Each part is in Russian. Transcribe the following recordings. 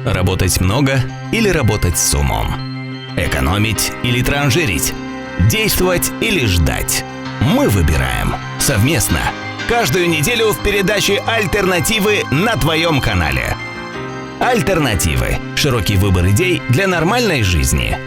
Работать много или работать с умом? Экономить или транжирить? Действовать или ждать? Мы выбираем совместно. Каждую неделю в передаче «Альтернативы» на твоем канале. «Альтернативы» – широкий выбор идей для нормальной жизни.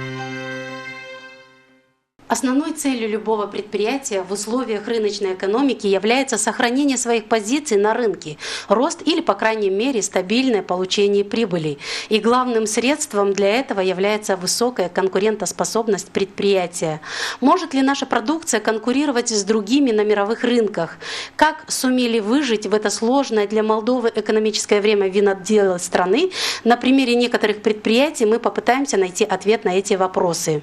Основной целью любого предприятия в условиях рыночной экономики является сохранение своих позиций на рынке, рост или, по крайней мере, стабильное получение прибыли. И главным средством для этого является высокая конкурентоспособность предприятия. Может ли наша продукция конкурировать с другими на мировых рынках? Как сумели выжить в это сложное для Молдовы экономическое время виноделы страны? На примере некоторых предприятий мы попытаемся найти ответ на эти вопросы.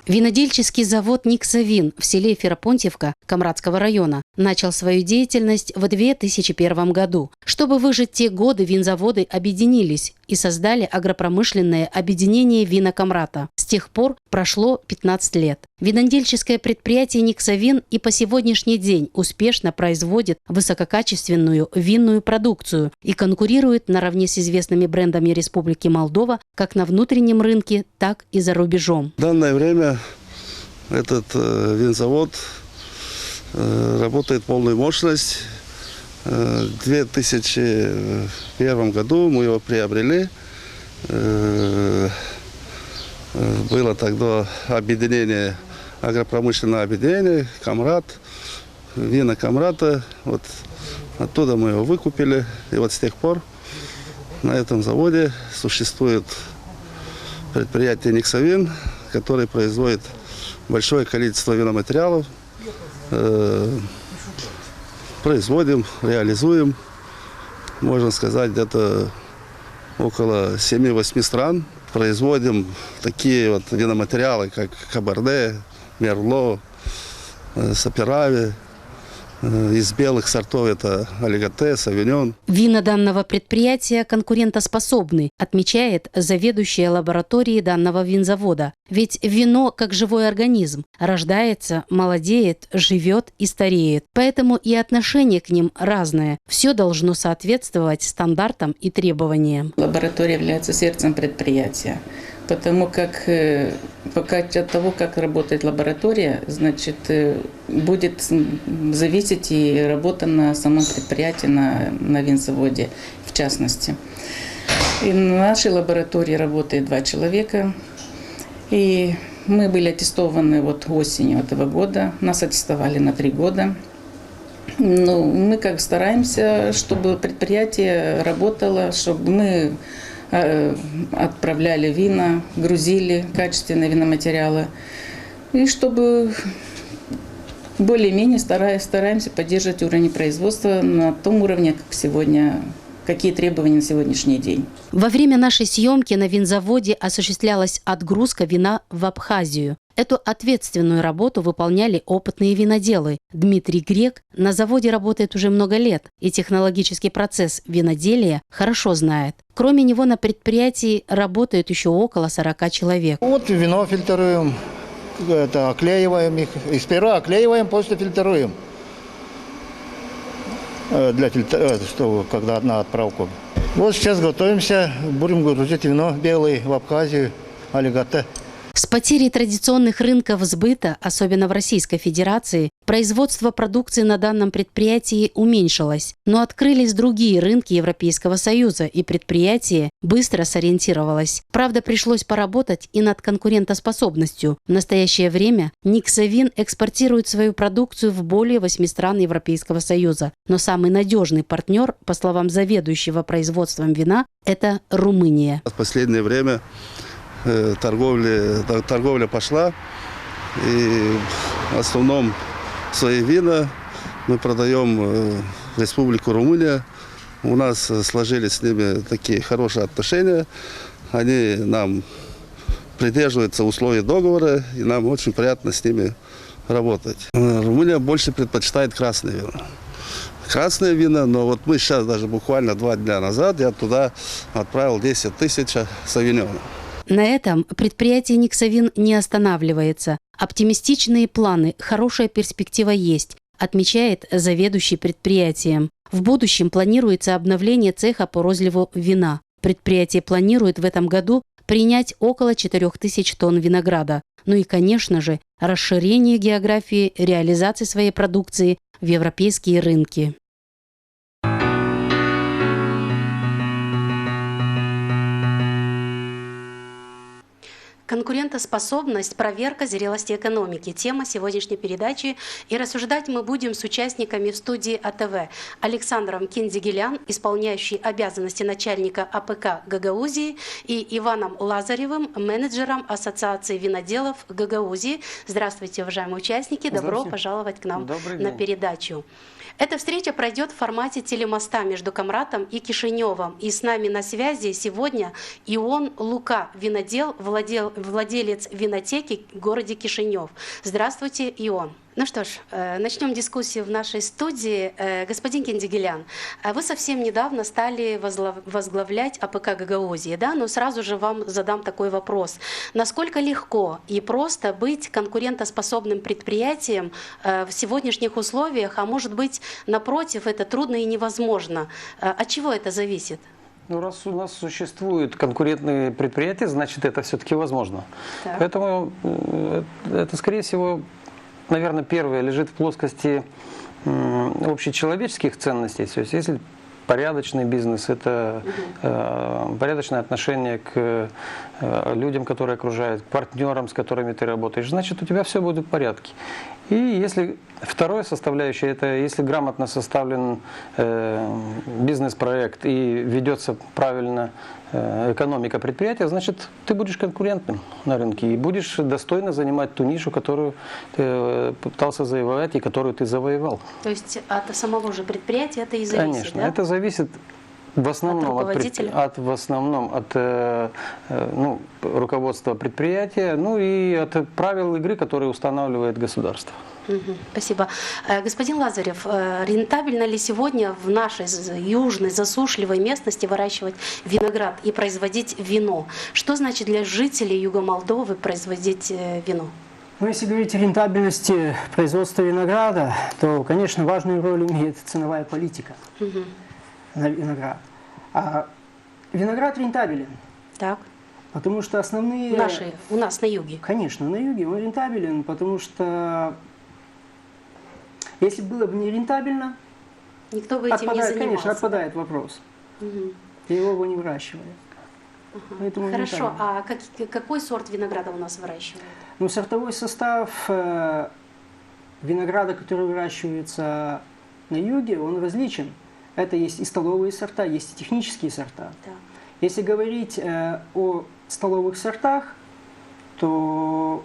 Винодельческий завод «Никсавин» в селе Ферапонтьевка Камрадского района начал свою деятельность в 2001 году. Чтобы выжить те годы, винзаводы объединились и создали агропромышленное объединение «Вина Камрата». С тех пор прошло 15 лет. Винодельческое предприятие «Никсавин» и по сегодняшний день успешно производит высококачественную винную продукцию и конкурирует наравне с известными брендами Республики Молдова как на внутреннем рынке, так и за рубежом. В данное время этот винзавод работает полную мощность. В 2001 году мы его приобрели. Было тогда объединение, агропромышленное объединение, Камрат, вина Камрата. Вот оттуда мы его выкупили. И вот с тех пор на этом заводе существует предприятие «Никсавин», который производит большое количество виноматериалов. Производим, реализуем, можно сказать, где-то около 7-8 стран. Производим такие вот виноматериалы, как Кабарде, Мерло, Саперави. Из белых сортов это Алигате, Савиньон. Вина данного предприятия конкурентоспособны, отмечает заведующая лабораторией данного винзавода. Ведь вино, как живой организм, рождается, молодеет, живет и стареет. Поэтому и отношение к ним разное. Все должно соответствовать стандартам и требованиям. Лаборатория является сердцем предприятия. Потому как от того, как работает лаборатория, значит, будет зависеть и работа на самом предприятии, на винзаводе в частности. И в нашей лаборатории работает 2 человека. И мы были аттестованы осенью этого года. Нас аттестовали на 3 года. Мы как стараемся, чтобы предприятие работало, чтобы мы отправляли вина, грузили качественные виноматериалы. И чтобы более-менее стараемся поддерживать уровень производства на том уровне, как сегодня, какие требования на сегодняшний день. Во время нашей съемки на винзаводе осуществлялась отгрузка вина в Абхазию. Эту ответственную работу выполняли опытные виноделы. Дмитрий Грек на заводе работает уже много лет и технологический процесс виноделия хорошо знает. Кроме него на предприятии работают еще около 40 человек. Вот вино фильтруем, оклеиваем их. И сперва оклеиваем, после фильтруем. Когда на отправку. Вот сейчас готовимся, будем грузить вино белое в Абхазию, Алигате. С потерей традиционных рынков сбыта, особенно в Российской Федерации, производство продукции на данном предприятии уменьшилось. Но открылись другие рынки Европейского Союза, и предприятие быстро сориентировалось. Правда, пришлось поработать и над конкурентоспособностью. В настоящее время «Никсавин» экспортирует свою продукцию в более 8 стран Европейского Союза. Но самый надежный партнер, по словам заведующего производством вина, это Румыния. В последнее время торговля пошла, и в основном свои вина мы продаем в Республику Румыния. У нас сложились с ними такие хорошие отношения. Они нам придерживаются условий договора, и нам очень приятно с ними работать. Румыния больше предпочитает красные вина. Красные вина, но вот мы сейчас даже буквально 2 дня назад я туда отправил 10 тысяч савиньонов. На этом предприятие «Никсавин» не останавливается. Оптимистичные планы, хорошая перспектива есть. отмечает заведующий предприятием. В будущем планируется обновление цеха по розливу вина. Предприятие планирует в этом году принять около 4000 тонн винограда. Ну и, конечно же, расширение географии реализации своей продукции в европейские рынки. Конкурентоспособность, проверка зрелости экономики. Тема сегодняшней передачи. И рассуждать мы будем с участниками в студии АТВ. Александром Киндзигелян, исполняющий обязанности начальника АПК Гагаузии, и Иваном Лазаревым, менеджером Ассоциации виноделов Гагаузии. Здравствуйте, уважаемые участники. Добро пожаловать к нам на передачу. Эта встреча пройдет в формате телемоста между Камратом и Кишиневом. И с нами на связи сегодня Ион Лука, винодел, владелец винотеки в городе Кишинев. Здравствуйте, Ион. Ну что ж, начнем дискуссию в нашей студии. Господин Киндзигелян, вы совсем недавно стали возглавлять АПК Гагаузии, да? Но сразу же вам задам такой вопрос. Насколько легко и просто быть конкурентоспособным предприятием в сегодняшних условиях, а может быть, напротив, это трудно и невозможно? От чего это зависит? Ну, раз у нас существуют конкурентные предприятия, значит, это все-таки возможно. Так. Поэтому это, скорее всего, наверное, первое лежит в плоскости общечеловеческих ценностей. То есть, если порядочный бизнес, это порядочное отношение к людям, которые окружают, к партнерам, с которыми ты работаешь, значит, у тебя все будет в порядке. И если второе составляющее, это если грамотно составлен бизнес-проект и ведется правильно экономика предприятия, значит, ты будешь конкурентным на рынке и будешь достойно занимать ту нишу, которую ты пытался завоевать и которую ты завоевал. То есть от самого же предприятия это и зависит? Конечно, да? Это зависит в основном от руководства предприятия, ну и от правил игры, которые устанавливает государство. Спасибо. Господин Лазарев, рентабельно ли сегодня в нашей южной засушливой местности выращивать виноград и производить вино? Что значит для жителей Юга Молдовы производить вино? Ну, если говорить о рентабельности производства винограда, то, конечно, важную роль имеет ценовая политика на виноград. А виноград рентабелен. Так. Потому что основные... У нас на юге. Конечно, на юге он рентабелен, потому что если было бы не рентабельно, никто бы этим не занимался. Конечно, отпадает вопрос. И его бы не выращивали. Хорошо, а какой сорт винограда у нас выращивают? Ну, сортовой состав винограда, который выращивается на юге, он различен. Это есть и столовые сорта, есть и технические сорта. Да. Если говорить о столовых сортах, то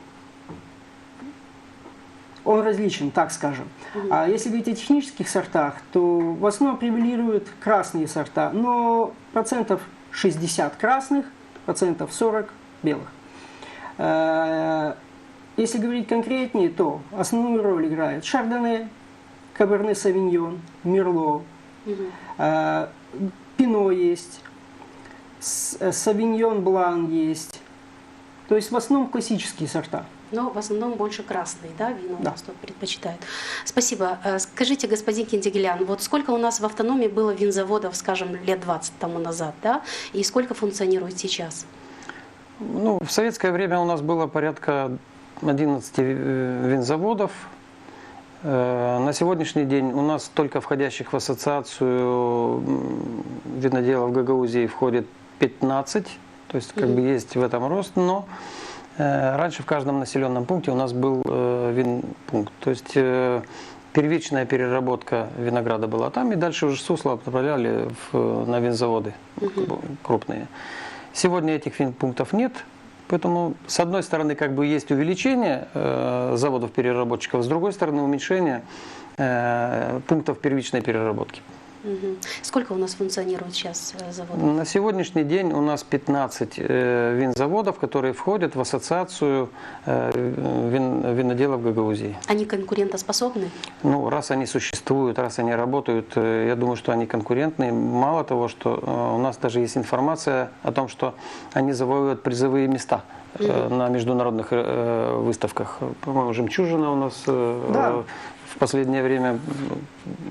он различен, так скажем. А если говорить о технических сортах, то в основном превалируют красные сорта, но процентов 60 красных, процентов 40 белых. Если говорить конкретнее, то основную роль играет шардоне, каберне савиньон, мерло, пино есть, савиньон блан есть. То есть в основном классические сорта. Но в основном больше красные, да, вино у нас тут предпочитают. Спасибо. Скажите, господин Киндзигелян, вот сколько у нас в автономии было винзаводов, скажем, лет 20 тому назад, да, и сколько функционирует сейчас? Ну, в советское время у нас было порядка 11 винзаводов. На сегодняшний день у нас только входящих в ассоциацию виноделов Гагаузии входит 15, то есть как бы есть в этом рост, но раньше в каждом населенном пункте у нас был винпункт, то есть первичная переработка винограда была там, и дальше уже сусло отправляли на винзаводы крупные. Сегодня этих винпунктов нет, поэтому с одной стороны как бы есть увеличение заводов-переработчиков, с другой стороны уменьшение пунктов первичной переработки. Сколько у нас функционирует сейчас заводов? На сегодняшний день у нас 15 винзаводов, которые входят в ассоциацию виноделов Гагаузии. Они конкурентоспособны? Ну, раз они существуют, раз они работают, я думаю, что они конкурентны. Мало того, что у нас даже есть информация о том, что они завоевывают призовые места на международных выставках. По-моему, «Жемчужина» у нас в последнее время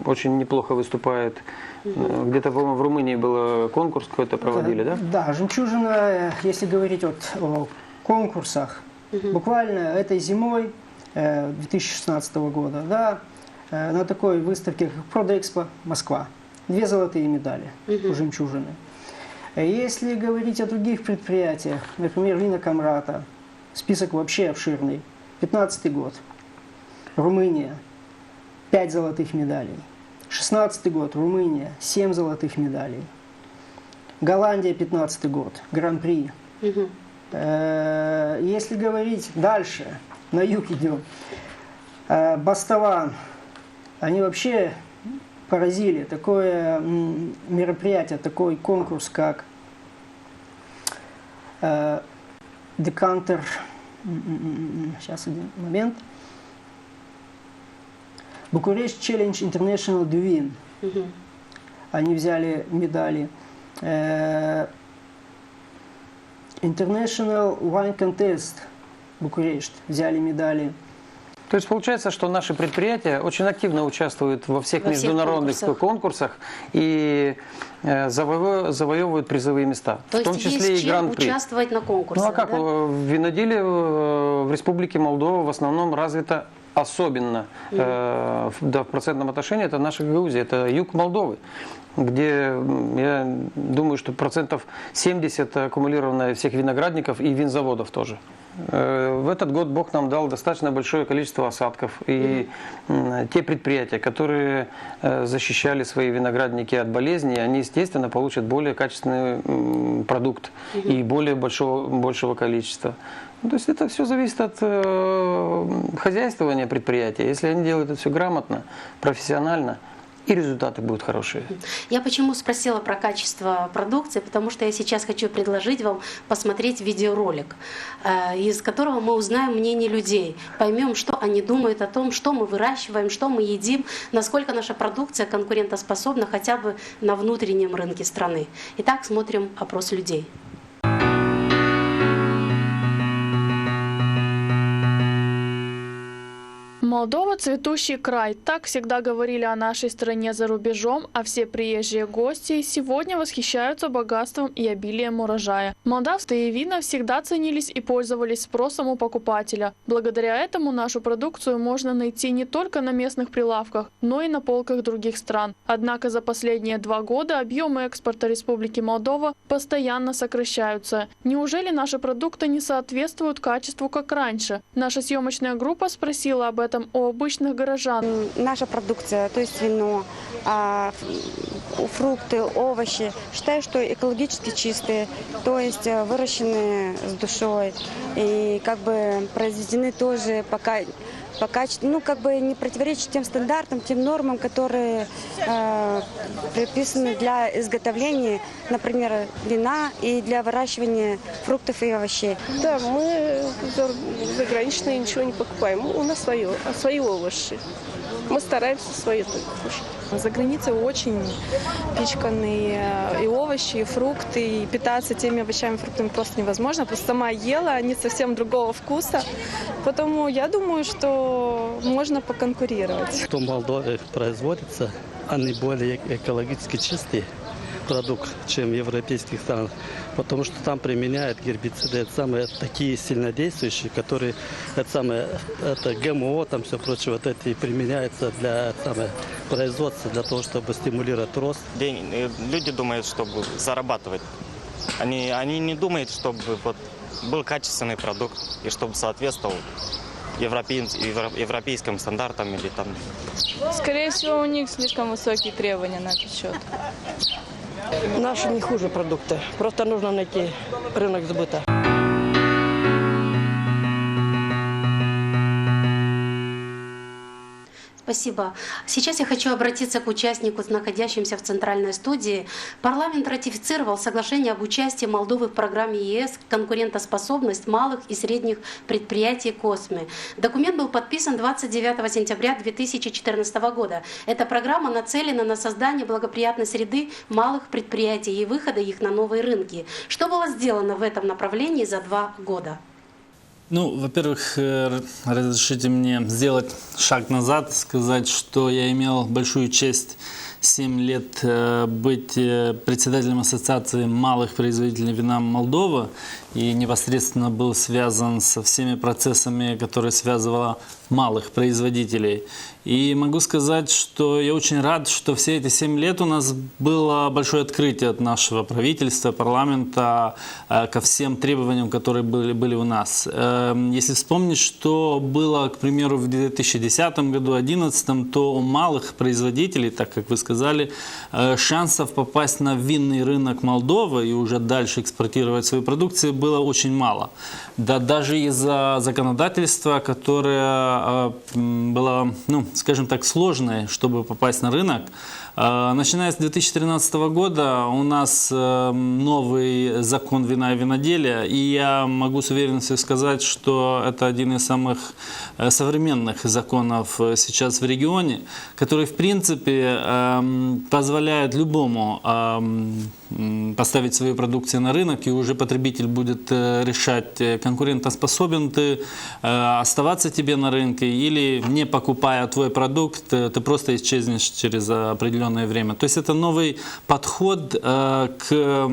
очень неплохо выступает. Где-то, по-моему, в Румынии был конкурс какой-то проводили, да? Да, «Жемчужина», если говорить о конкурсах, буквально этой зимой 2016 года, да, на такой выставке, как Продэкспо Москва, 2 золотые медали у «Жемчужины». Если говорить о других предприятиях, например, вина Камрата, список вообще обширный. 15-й год. Румыния. 5 золотых медалей. 16-й год. Румыния. 7 золотых медалей. Голландия. 15-й год. Гран-при. Если говорить дальше, на юг идем. Бастован. Они вообще поразили. Такое мероприятие, такой конкурс, как Декантер. Сейчас один момент. Букурещ Челлендж International Двин. Они взяли медали. International Wine Contest Букурешт взяли медали. То есть получается, что наши предприятия очень активно участвуют во всех международных конкурсах и завоевывают призовые места. То в том есть числе есть и гран-при. Участвовать на конкурсах. Ну а как? Да? Виноделие в Республике Молдова в основном развито особенно в процентном отношении. Это наша Грузия, это юг Молдовы, где, я думаю, что 70% аккумулировано всех виноградников и винзаводов тоже. В этот год Бог нам дал достаточно большое количество осадков. И те предприятия, которые защищали свои виноградники от болезней, они, естественно, получат более качественный продукт и более большего количества. То есть это все зависит от хозяйствования предприятия. Если они делают это все грамотно, профессионально, и результаты будут хорошие. Я почему спросила про качество продукции, потому что я сейчас хочу предложить вам посмотреть видеоролик, из которого мы узнаем мнение людей, поймем, что они думают о том, что мы выращиваем, что мы едим, насколько наша продукция конкурентоспособна хотя бы на внутреннем рынке страны. Итак, смотрим опрос людей. Молдова – цветущий край. Так всегда говорили о нашей стране за рубежом, а все приезжие гости сегодня восхищаются богатством и обилием урожая. Молдавские вина всегда ценились и пользовались спросом у покупателя. Благодаря этому нашу продукцию можно найти не только на местных прилавках, но и на полках других стран. Однако за последние 2 года объемы экспорта Республики Молдова постоянно сокращаются. Неужели наши продукты не соответствуют качеству, как раньше? Наша съемочная группа спросила об этом у обычных горожан. Наша продукция, то есть вино, фрукты, овощи, считаю, что экологически чистые, то есть выращенные с душой и как бы произведены тоже по качеству, ну как бы не противоречат тем стандартам, тем нормам, которые предписаны для изготовления, например, вина и для выращивания фруктов и овощей. Да, мы заграничные ничего не покупаем, у нас свои овощи. Мы стараемся свои только кушать. За границей очень пичканные и овощи, и фрукты, и питаться теми овощами и фруктами просто невозможно. Просто сама ела, они совсем другого вкуса. Поэтому я думаю, что можно поконкурировать. Что в Молдове производится, они более экологически чистые продукт, чем в европейских странах, потому что там применяют гербициды, такие сильнодействующие, которые это ГМО, там все прочее, вот эти применяются для производства, для того, чтобы стимулировать рост. Люди думают, чтобы зарабатывать. Они не думают, чтобы был качественный продукт и чтобы соответствовал европейским стандартам или там. Скорее всего, у них слишком высокие требования на этот счет. Наши не хуже продукты. Просто нужно найти рынок сбыта. Спасибо. Сейчас я хочу обратиться к участнику, находящимся в центральной студии. Парламент ратифицировал соглашение об участии Молдовы в программе ЕС «Конкурентоспособность малых и средних предприятий COSME». Документ был подписан 29 сентября 2014 года. Эта программа нацелена на создание благоприятной среды малых предприятий и выхода их на новые рынки. Что было сделано в этом направлении за 2 года? Ну, во-первых, разрешите мне сделать шаг назад, сказать, что я имел большую честь 7 лет быть председателем Ассоциации малых производителей вина Молдовы и непосредственно был связан со всеми процессами, которые связывала малых производителей. И могу сказать, что я очень рад, что все эти 7 лет у нас было большое открытие от нашего правительства, парламента ко всем требованиям, которые были у нас. Если вспомнить, что было, к примеру, в 2010 году, 2011, то у малых производителей, так как вы сказали, шансов попасть на винный рынок Молдовы и уже дальше экспортировать свою продукцию было очень мало. Да, даже из-за законодательства, которое было, ну, скажем так, сложное, чтобы попасть на рынок. Начиная с 2013 года у нас новый закон вина и виноделия, и я могу с уверенностью сказать, что это один из самых современных законов сейчас в регионе, который, в принципе, позволяет любому поставить свою продукцию на рынок, и уже потребитель будет решать, конкурентоспособен ты, оставаться тебе на рынке, или, не покупая твой продукт, ты просто исчезнешь через определенное время. То есть это новый подход к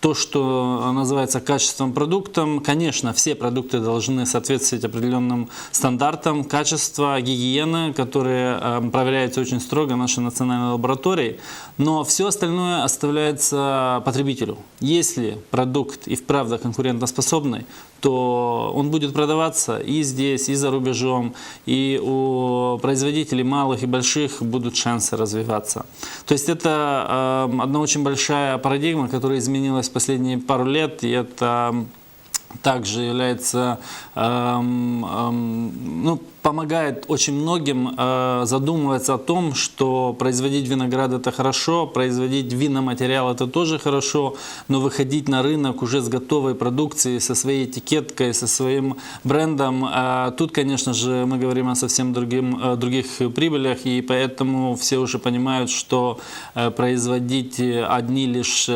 то, что называется качеством продуктом. Конечно, все продукты должны соответствовать определенным стандартам качества, гигиены, которые проверяются очень строго нашей национальной лабораторией, но все остальное оставляется потребителю. Если продукт и вправду конкурентоспособный, то он будет продаваться и здесь, и за рубежом, и у производителей малых и больших будут шансы развиваться. То есть это одна очень большая парадигма, которая изменилась в последние пару лет, и это также является, помогает очень многим задумываться о том, что производить виноград — это хорошо, производить виноматериал — это тоже хорошо, но выходить на рынок уже с готовой продукцией, со своей этикеткой, со своим брендом, тут, конечно же, мы говорим о совсем других прибылях, и поэтому все уже понимают, что производить один лишь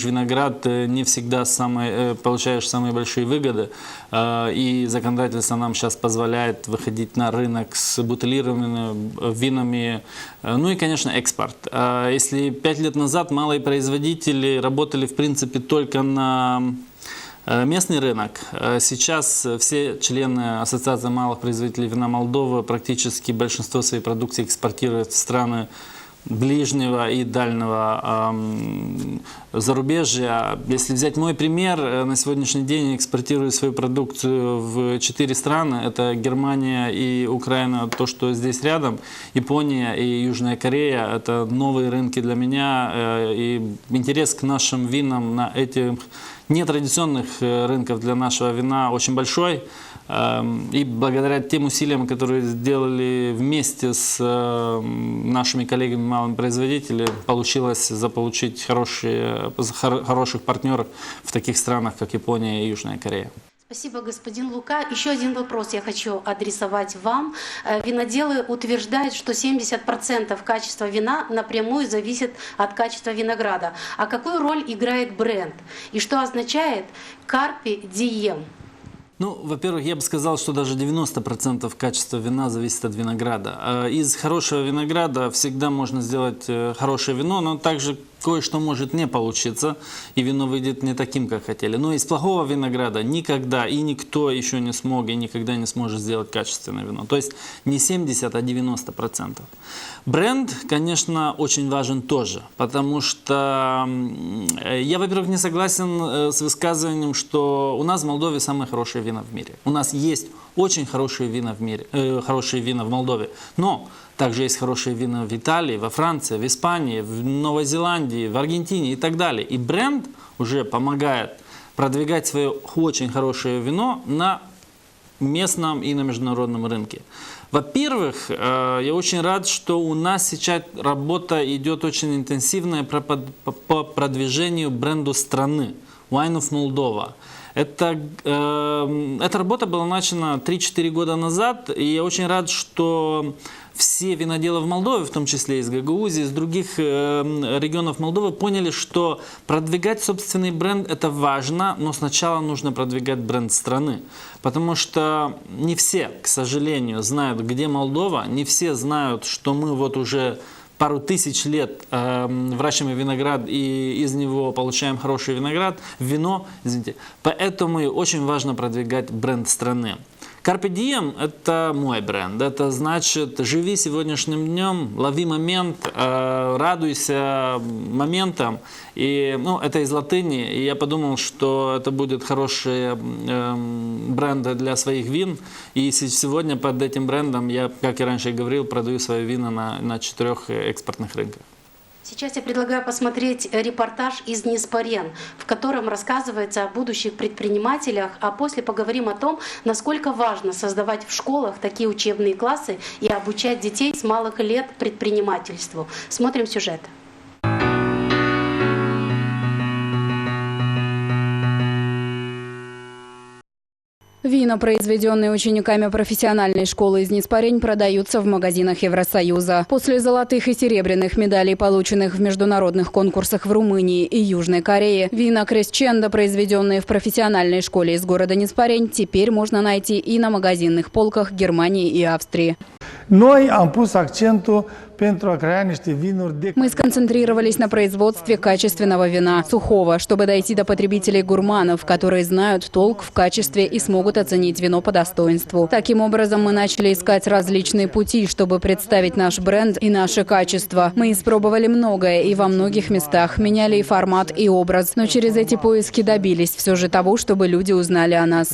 виноград не всегда получаешь самые большие выгоды, и законодательство нам сейчас позволяет выходить на рынок с бутылированными винами, ну и, конечно, экспорт. Если 5 лет назад малые производители работали, в принципе, только на местный рынок, сейчас все члены Ассоциации малых производителей вина Молдовы практически большинство своей продукции экспортируют в страны ближнего и дальнего зарубежья. Если взять мой пример, на сегодняшний день я экспортирую свою продукцию в 4 страны. Это Германия и Украина, то, что здесь рядом, Япония и Южная Корея. Это новые рынки для меня. И интерес к нашим винам на этих нетрадиционных рынках для нашего вина очень большой. И благодаря тем усилиям, которые сделали вместе с нашими коллегами малыми производителями, получилось заполучить хороших партнеров в таких странах, как Япония и Южная Корея. Спасибо, господин Лука. Еще один вопрос я хочу адресовать вам. Виноделы утверждают, что 70% качества вина напрямую зависит от качества винограда. А какую роль играет бренд? И что означает «Carpe Diem»? Ну, во-первых, я бы сказал, что даже 90% качества вина зависит от винограда. Из хорошего винограда всегда можно сделать хорошее вино, но также кое-что может не получиться, и вино выйдет не таким, как хотели. Но из плохого винограда никогда и никто еще не смог и никогда не сможет сделать качественное вино. То есть не 70, а 90%. Бренд, конечно, очень важен тоже, потому что я, во-первых, не согласен с высказыванием, что у нас в Молдове самые хорошие вина в мире. У нас есть очень хорошие вина в мире, хорошие вина в Молдове, но также есть хорошие вина в Италии, во Франции, в Испании, в Новой Зеландии, в Аргентине и так далее. И бренд уже помогает продвигать свое очень хорошее вино на местном и на международном рынке. Во-первых, я очень рад, что у нас сейчас работа идет очень интенсивная по продвижению бренду страны Wine of Moldova. Эта работа была начата 3-4 года назад, и я очень рад, что все виноделы в Молдове, в том числе из Гагаузии, из других регионов Молдовы, поняли, что продвигать собственный бренд – это важно, но сначала нужно продвигать бренд страны. Потому что не все, к сожалению, знают, где Молдова, не все знают, что мы вот уже пару тысяч лет выращиваем виноград и из него получаем хороший виноград, вино, извините. Поэтому очень важно продвигать бренд страны. Carpe Diem – это мой бренд. Это значит, живи сегодняшним днем, лови момент, радуйся моментам. И, это из латыни. И я подумал, что это будет хороший бренд для своих вин. И сегодня под этим брендом я, как и раньше говорил, продаю свои вина на 4 экспортных рынках. Сейчас я предлагаю посмотреть репортаж из Неспарен, в котором рассказывается о будущих предпринимателях, а после поговорим о том, насколько важно создавать в школах такие учебные классы и обучать детей с малых лет предпринимательству. Смотрим сюжет. Вина, произведенные учениками профессиональной школы из Неспарень, продаются в магазинах Евросоюза. После золотых и серебряных медалей, полученных в международных конкурсах в Румынии и Южной Корее, вина Кресчендо, произведенные в профессиональной школе из города Неспарень, теперь можно найти и на магазинных полках Германии и Австрии. Мы сконцентрировались на производстве качественного вина, сухого, чтобы дойти до потребителей-гурманов, которые знают толк в качестве и смогут оценить вино по достоинству. Таким образом, мы начали искать различные пути, чтобы представить наш бренд и наше качество. Мы испробовали многое и во многих местах, меняли и формат, и образ, но через эти поиски добились все же того, чтобы люди узнали о нас.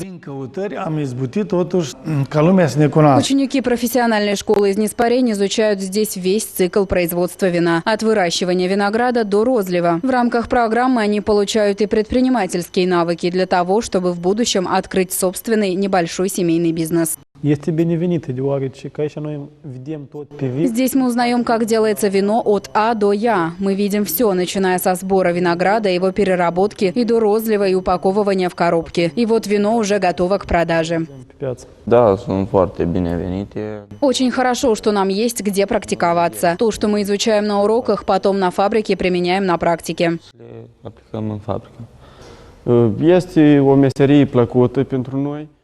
Ученики профессиональной школы из Неспарень изучают здесь весь цикл производства вина, от выращивания винограда до розлива. В рамках программы они получают и предпринимательские навыки для того, чтобы в будущем открыть собственный небольшой семейный бизнес. Здесь мы узнаем, как делается вино от А до Я. Мы видим все, начиная со сбора винограда, его переработки и до розлива и упаковывания в коробки. И вот вино уже готово к продаже. Очень хорошо, что нам есть где практиковаться. То, что мы изучаем на уроках, потом на фабрике применяем на практике.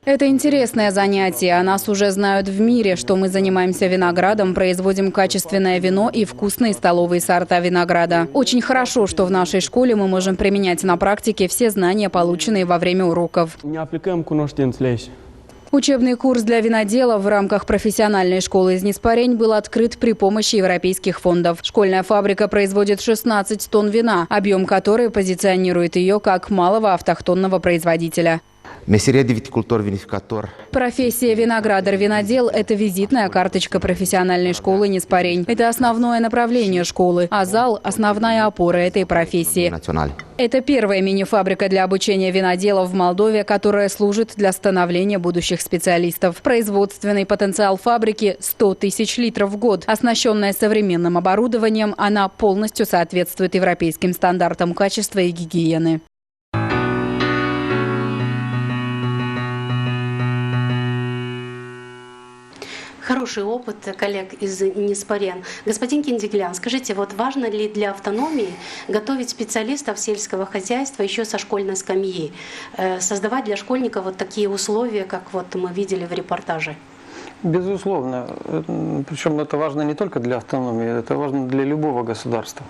Это интересное занятие. О нас уже знают в мире, что мы занимаемся виноградом, производим качественное вино и вкусные столовые сорта винограда. Очень хорошо, что в нашей школе мы можем применять на практике все знания, полученные во время уроков. Учебный курс для виноделов в рамках профессиональной школы из Неспарень был открыт при помощи европейских фондов. Школьная фабрика производит 16 тонн вина, объем которой позиционирует ее как малого автохтонного производителя. Профессия виноградар-винодел – это визитная карточка профессиональной школы Неспарень. Это основное направление школы, а зал – основная опора этой профессии. Это первая мини-фабрика для обучения виноделов в Молдове, которая служит для становления будущих специалистов. Производственный потенциал фабрики – 100 тысяч литров в год. Оснащенная современным оборудованием, она полностью соответствует европейским стандартам качества и гигиены. Хороший опыт коллег из Неспарен. Господин Киндиглян, скажите, вот важно ли для автономии готовить специалистов сельского хозяйства еще со школьной скамьи, создавать для школьников вот такие условия, как вот мы видели в репортаже? Безусловно. Причем это важно не только для автономии, это важно для любого государства.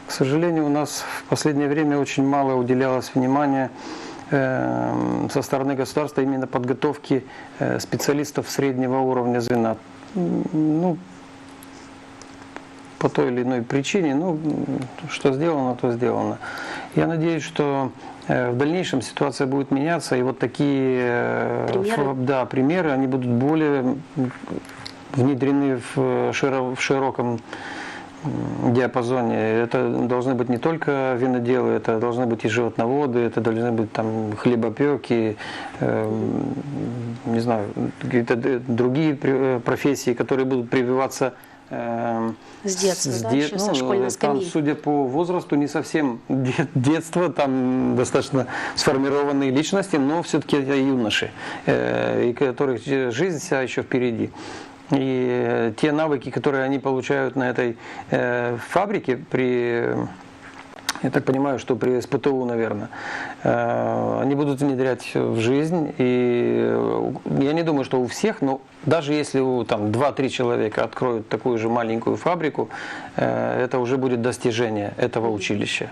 К сожалению, у нас в последнее время очень мало уделялось внимания со стороны государства именно подготовки специалистов среднего уровня звена. По той или иной причине, что сделано, то сделано. Я надеюсь, что в дальнейшем ситуация будет меняться, и вот такие примеры, они будут более внедрены в широком диапазоне. Это должны быть не только виноделы, это должны быть и животноводы, это должны быть там хлебопеки, не знаю, какие-то другие профессии, которые будут прививаться С детства, да, еще со школьной скамьи. Там, судя по возрасту, не совсем детство, там достаточно сформированные личности, но все-таки это юноши, и которых жизнь вся еще впереди. И те навыки, которые они получают на этой фабрике я так понимаю, что при СПТУ, наверное, они будут внедрять в жизнь. И я не думаю, что у всех, но даже если там 2-3 человека откроют такую же маленькую фабрику, это уже будет достижение этого училища.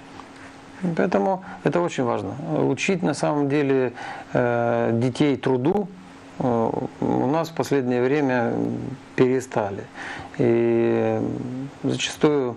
Поэтому это очень важно. Учить на самом деле детей труду у нас в последнее время перестали. И зачастую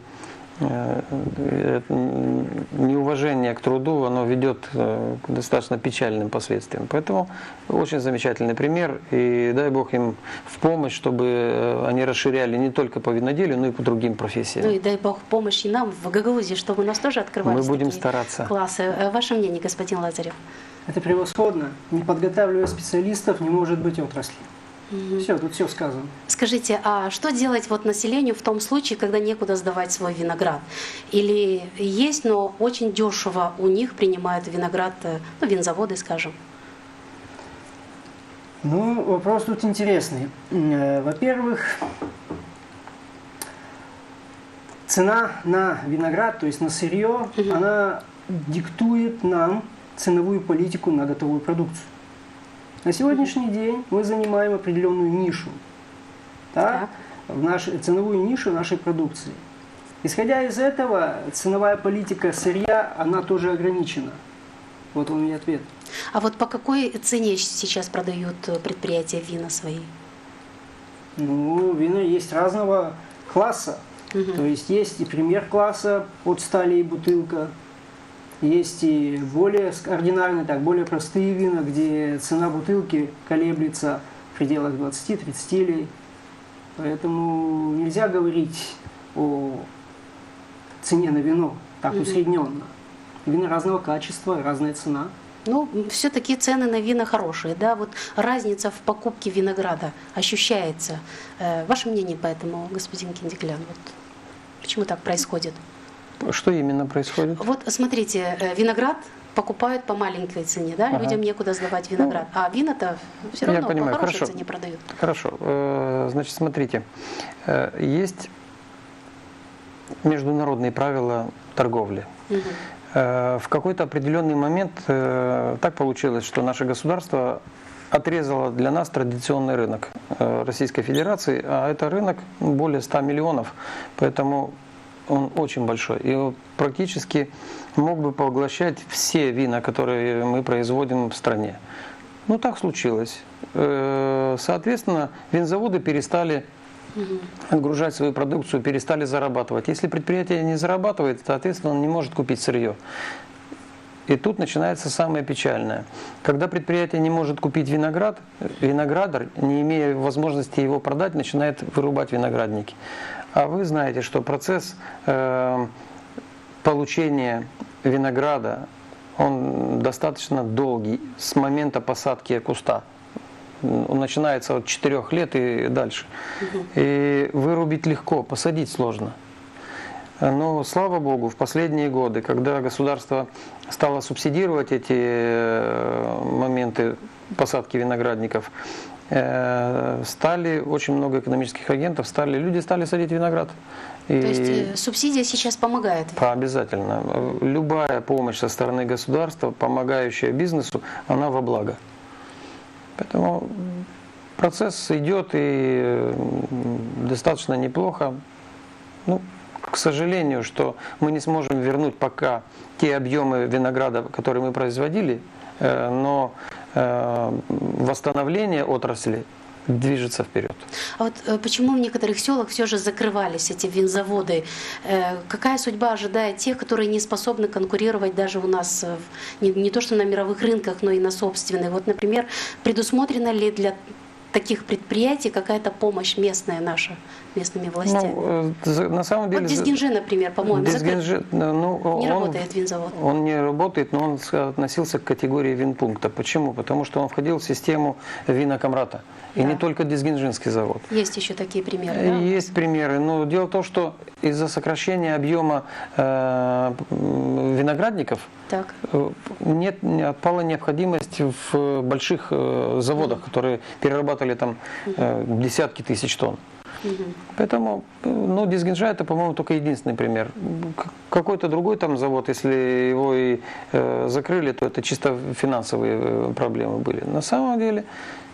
неуважение к труду, оно ведет к достаточно печальным последствиям. Поэтому очень замечательный пример. И дай Бог им в помощь, чтобы они расширяли не только по виноделию, но и по другим профессиям. Ну и дай Бог помощи нам в Гагаузии, чтобы у нас тоже открывались Мы будем такие стараться. классы. Ваше мнение, господин Лазарев? Это превосходно. Не подготавливая специалистов, не может быть отрасли. Все, тут все сказано. Скажите, а что делать вот населению в том случае, когда некуда сдавать свой виноград? Или есть, но очень дешево у них принимают виноград, ну, винзаводы, скажем? Ну, вопрос тут интересный. Во-первых, цена на виноград, то есть на сырье, она диктует нам ценовую политику на готовую продукцию. На сегодняшний день мы занимаем определенную нишу, да, ценовую нишу нашей продукции. Исходя из этого, ценовая политика сырья, она тоже ограничена. Вот он и ответ. А вот по какой цене сейчас продают предприятия вина свои? Ну, вина есть разного класса. То есть есть и премьер-класса от 100 лей бутылка. Есть и более ординарные, более простые вина, где цена бутылки колеблется в пределах 20-30 лей. Поэтому нельзя говорить о цене на вино так усредненно. Вина разного качества, разная цена. Ну, все-таки цены на вина хорошие, да? Вот разница в покупке винограда ощущается. Ваше мнение по этому, господин Киндиклян, вот почему так происходит? Что именно происходит? Вот смотрите, виноград покупают по маленькой цене, да? Людям некуда сдавать виноград, а вина-то все равно по хорошей цене продают. Хорошо, значит, смотрите, есть международные правила торговли. В какой-то определенный момент так получилось, что наше государство отрезало для нас традиционный рынок Российской Федерации, а это рынок более 100 миллионов, поэтому он очень большой, и он практически мог бы поглощать все вина, которые мы производим в стране. Ну, так случилось. Соответственно, винзаводы перестали отгружать свою продукцию, перестали зарабатывать. Если предприятие не зарабатывает, соответственно, он не может купить сырье. И тут начинается самое печальное. Когда предприятие не может купить виноград, виноградарь, не имея возможности его продать, начинает вырубать виноградники. А вы знаете, что процесс получения винограда, он достаточно долгий с момента посадки куста. Он начинается от 4 лет и дальше. И вырубить легко, посадить сложно. Но, слава Богу, в последние годы, когда государство стало субсидировать эти моменты посадки виноградников, стали очень много экономических агентов, люди стали садить виноград. То есть субсидия сейчас помогает? Обязательно. Любая помощь со стороны государства, помогающая бизнесу, она во благо. Поэтому процесс идет и достаточно неплохо. Ну, к сожалению, что мы не сможем вернуть пока те объемы винограда, которые мы производили, но восстановление отрасли движется вперед. А вот почему в некоторых селах все же закрывались эти винзаводы? Какая судьба ожидает тех, которые не способны конкурировать даже у нас не то что на мировых рынках, но и на собственных? Вот, например, предусмотрена ли для таких предприятий какая-то помощь местная наша местными властями? На самом деле... Вот Дизгинже, например, по-моему, не работает винзавод. Он не работает, но он относился к категории винпункта. Почему? Потому что он входил в систему винокомрата. И не только Дизгинжинский завод. Есть еще такие примеры, да? Есть примеры. Но дело в том, что из-за сокращения объема виноградников отпала необходимость в больших заводах, которые перерабатывали там десятки тысяч тонн. Поэтому, Дизгинже это, по-моему, только единственный пример. Какой-то другой там завод, если его и закрыли, то это чисто финансовые проблемы были. На самом деле,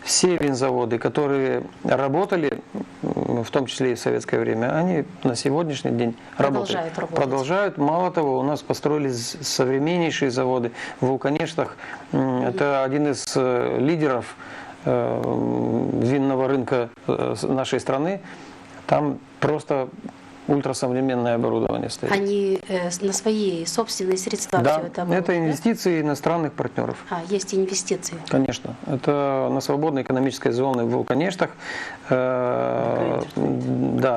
все винзаводы, которые работали, в том числе и в советское время, они на сегодняшний день продолжают. Мало того, у нас построились современнейшие заводы в Вулканештах. Это один из лидеров винного рынка нашей страны. Там просто ультрасовременное оборудование стоит. Они на свои собственные средства да, все это оборудуют, это инвестиции иностранных партнеров. Есть инвестиции. Конечно. Это на свободной экономической зоне в Вулканештах. Да,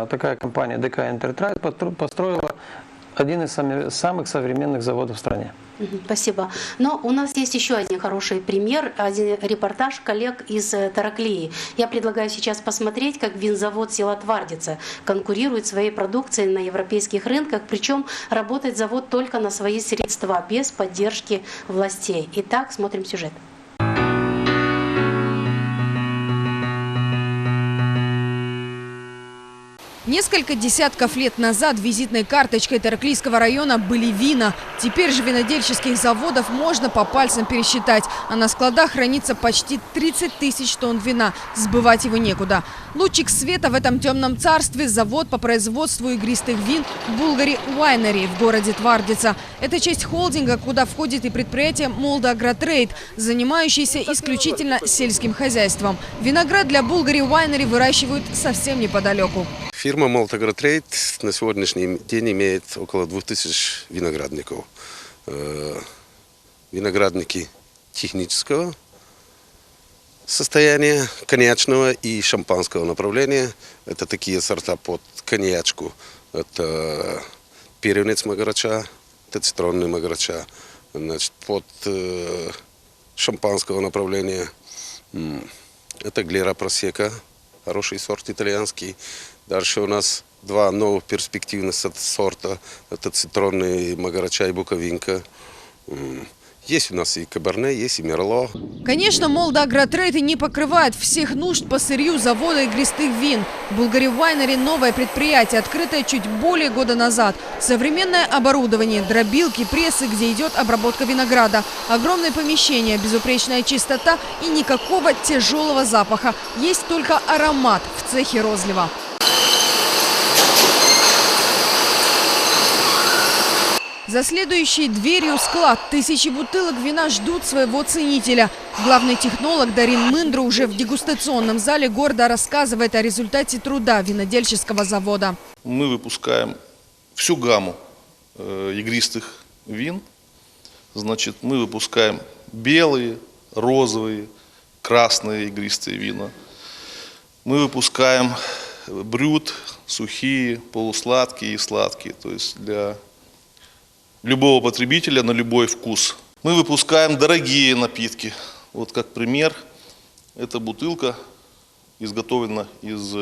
такая компания ДК Enterprise построила один из самых современных заводов в стране. Спасибо. Но у нас есть еще один хороший пример, один репортаж коллег из Тараклии. Я предлагаю сейчас посмотреть, как винзавод села Твардица конкурирует своей продукцией на европейских рынках, причем работает завод только на свои средства, без поддержки властей. Итак, смотрим сюжет. Несколько десятков лет назад визитной карточкой Тараклийского района были вина. Теперь же винодельческих заводов можно по пальцам пересчитать. А на складах хранится почти 30 тысяч тонн вина. Сбывать его некуда. Лучик света в этом темном царстве – завод по производству игристых вин Bulgari Winery в городе Твардица. Это часть холдинга, куда входит и предприятие Молдагротрейд, занимающееся исключительно сельским хозяйством. Виноград для Bulgari Winery выращивают совсем неподалеку. Фирма Молдагротрейд на сегодняшний день имеет около 2000 виноградников. Виноградники технического состояния, коньячного и шампанского направления. Это такие сорта под коньячку. Это первенец Магарача, это цитронный Магарача. Значит, под шампанского направления это Глера Просека, хороший сорт итальянский. Дальше у нас два новых перспективных сорта. Это цитронный Магарача и Буковинка. Есть у нас и Каберне, есть и Мерло. Конечно, Молдагротрейд не покрывает всех нужд по сырью завода игристых вин. Bulgari Winery – новое предприятие, открытое чуть более года назад. Современное оборудование, дробилки, прессы, где идет обработка винограда. Огромное помещение, безупречная чистота и никакого тяжелого запаха. Есть только аромат в цехе розлива. За следующей дверью склад. Тысячи бутылок вина ждут своего ценителя. Главный технолог Дарин Мындру уже в дегустационном зале гордо рассказывает о результате труда винодельческого завода. Мы выпускаем всю гамму игристых вин. Значит, мы выпускаем белые, розовые, красные игристые вина. Мы выпускаем брют, сухие, полусладкие и сладкие. То есть для любого потребителя на любой вкус. Мы выпускаем дорогие напитки. Вот как пример, эта бутылка изготовлена из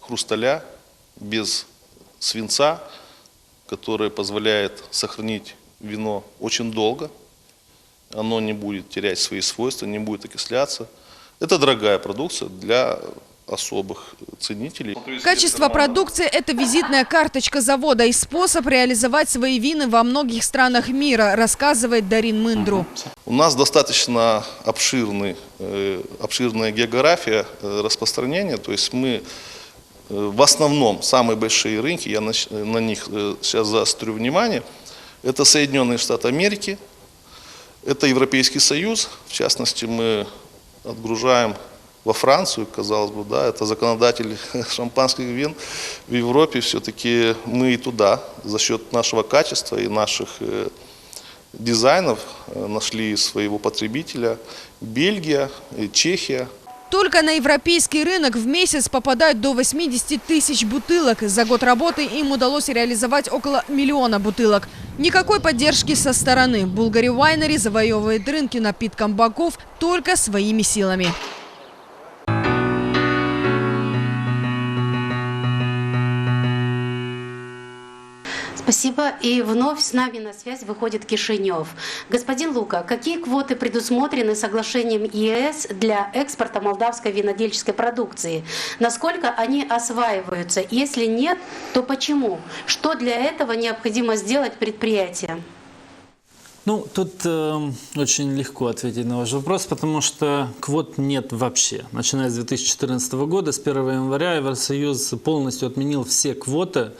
хрусталя, без свинца, которая позволяет сохранить вино очень долго. Оно не будет терять свои свойства, не будет окисляться. Это дорогая продукция для особых ценителей. Качество продукции – это визитная карточка завода и способ реализовать свои вины во многих странах мира, рассказывает Дарин Мындру. У нас достаточно обширная география распространения. То есть мы в основном, самые большие рынки, я на них сейчас заострю внимание, это Соединенные Штаты Америки, это Европейский Союз. В частности, мы отгружаем во Францию, казалось бы, да, это законодатель шампанских вин в Европе, все-таки мы и туда за счет нашего качества и наших дизайнов нашли своего потребителя. Бельгия, Чехия. Только на европейский рынок в месяц попадают до 80 тысяч бутылок. За год работы им удалось реализовать около 1 миллиона бутылок. Никакой поддержки со стороны. Bulgari Winery завоевывает рынки напитком боков только своими силами. Спасибо. И вновь с нами на связь выходит Кишинев. Господин Лука, какие квоты предусмотрены соглашением ЕС для экспорта молдавской винодельческой продукции? Насколько они осваиваются? Если нет, то почему? Что для этого необходимо сделать предприятиям? Ну, тут очень легко ответить на ваш вопрос, потому что квот нет вообще. Начиная с 2014 года, с 1 января Евросоюз полностью отменил все квоты.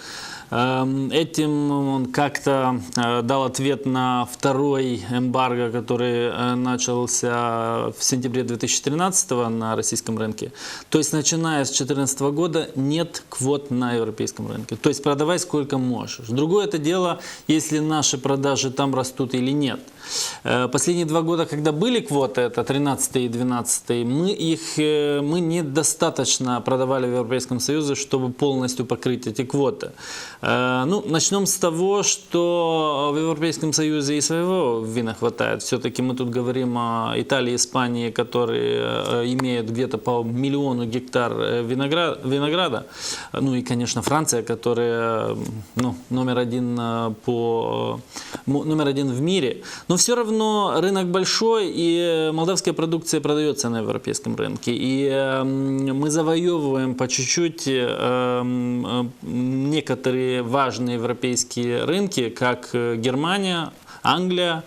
Этим он как-то дал ответ на второй эмбарго, который начался в сентябре 2013 на российском рынке. То есть, начиная с 2014 года нет квот на европейском рынке. То есть, продавай сколько можешь. Другое это дело, если наши продажи там растут или нет. Последние 2 года, когда были квоты, это 13 и 12, мы недостаточно продавали в Европейском Союзе, чтобы полностью покрыть эти квоты. Ну, начнем с того, что в Европейском Союзе и своего вина хватает. Все-таки мы тут говорим о Италии и Испании, которые имеют где-то по 1 миллиону гектар винограда. Ну и, конечно, Франция, которая номер один в мире. Но все равно рынок большой, и молдавская продукция продается на европейском рынке. И мы завоевываем по чуть-чуть некоторые важные европейские рынки, как Германия, Англия.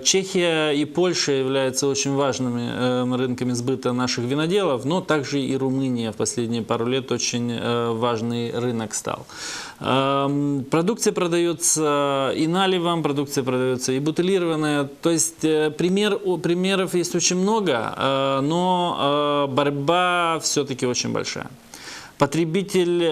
Чехия и Польша являются очень важными рынками сбыта наших виноделов, но также и Румыния в последние пару лет очень важный рынок стал. Продукция продается и наливом, продукция продается и бутылированная. То есть примеров есть очень много, но борьба все-таки очень большая. Потребитель